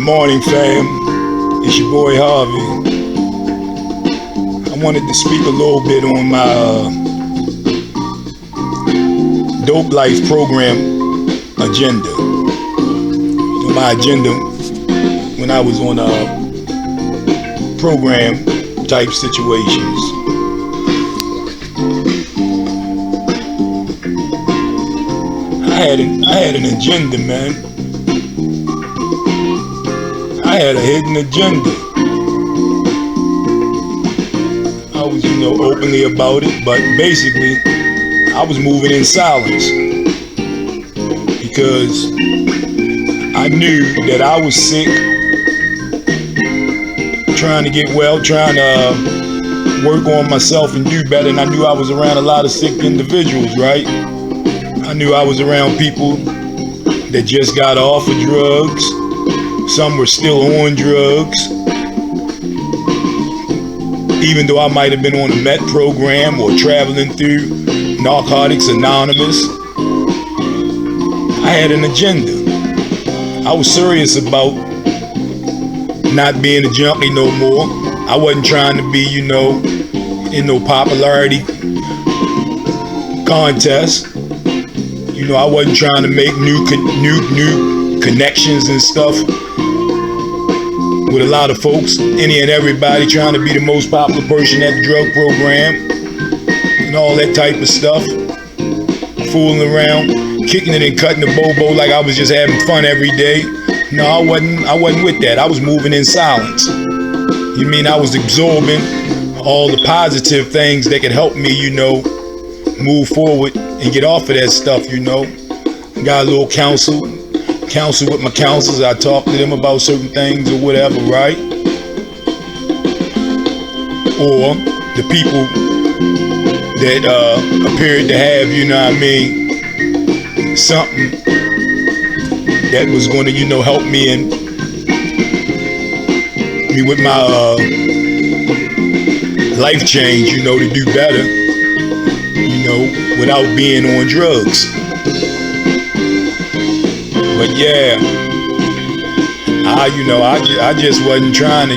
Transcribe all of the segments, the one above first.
morning, fam. It's your boy Harvey. I wanted to speak a little bit on my Dope Life program agenda. My agenda when I was on program type situations. I had an agenda, man. I had a hidden agenda. I was, openly about it, but basically, I was moving in silence because I knew that I was sick, trying to get well, trying to work on myself and do better, and I knew I was around a lot of sick individuals, right? I knew I was around people that just got off of drugs. Some were still on drugs. Even though I might have been on a MET program or traveling through Narcotics Anonymous, I had an agenda. I was serious about not being a junkie no more. I wasn't trying to be, in no popularity contest. I wasn't trying to make new connections and stuff with a lot of folks, any and everybody trying to be the most popular person at the drug program and all that type of stuff. Fooling around, kicking it and cutting the bobo like I was just having fun every day. No, I wasn't with that. I was moving in silence. You mean I was absorbing all the positive things that could help me, move forward and get off of that stuff, Got a little counsel with my counselors. I talked to them about certain things or whatever, right? Or the people that appeared to have, something that was going to, help me and me with my life change, to do better, without being on drugs. But yeah, I just wasn't trying to,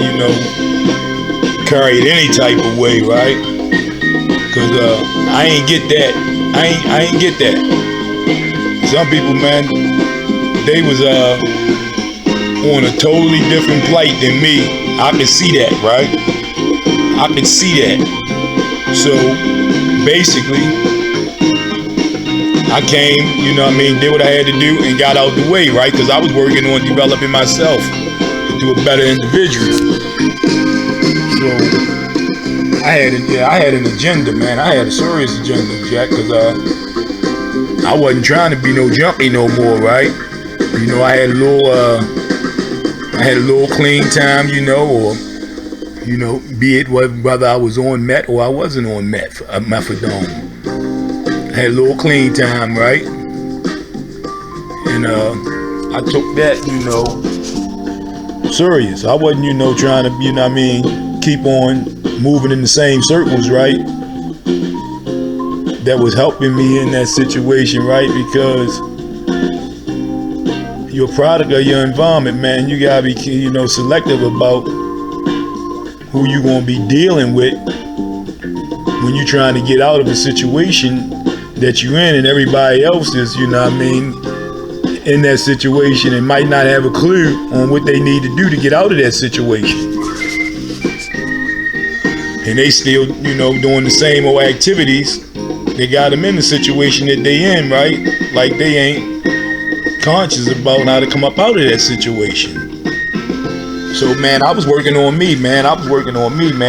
carry it any type of way, right? Cause I ain't get that. I ain't get that. Some people, man, they was on a totally different plight than me. I could see that, right? I could see that. So basically, I came, did what I had to do and got out the way, right? Because I was working on developing myself into a better individual. So I had an agenda, man. I had a serious agenda, Jack, because I wasn't trying to be no junkie no more, right? I had a little clean time, or be it whether I was on meth or I wasn't on methadone. I had a little clean time, right? And I took that, serious. I wasn't, trying to, keep on moving in the same circles, right? That was helping me in that situation, right? Because you're a product of your environment, man. You gotta be, selective about who you gonna be dealing with when you're trying to get out of a situation that you're in, and everybody else is, in that situation and might not have a clue on what they need to do to get out of that situation. And they still, doing the same old activities that got them in the situation that they in, right? Like they ain't conscious about how to come up out of that situation. So, man, I was working on me, man.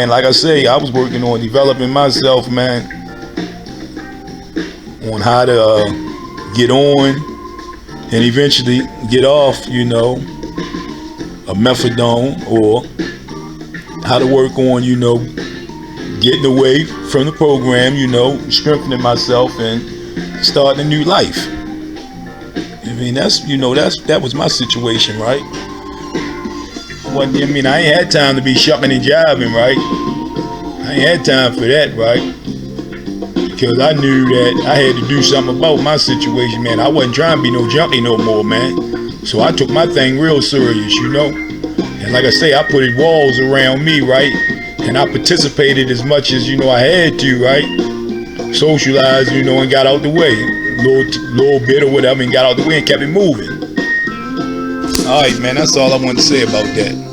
Like I say, I was working on developing myself, man, on how to get on and eventually get off, a methadone, or how to work on, getting away from the program, strengthening myself and starting a new life. That was my situation, right? I ain't had time to be shucking and jiving, right? I ain't had time for that, right? Because I knew that I had to do something about my situation, man. I wasn't trying to be no junkie no more, man. So I took my thing real serious, And like I say, I put walls around me, right? And I participated as much as, I had to, right? Socialized, and got out the way. Little bit or whatever, and got out the way and kept it moving. All right, man, that's all I want to say about that.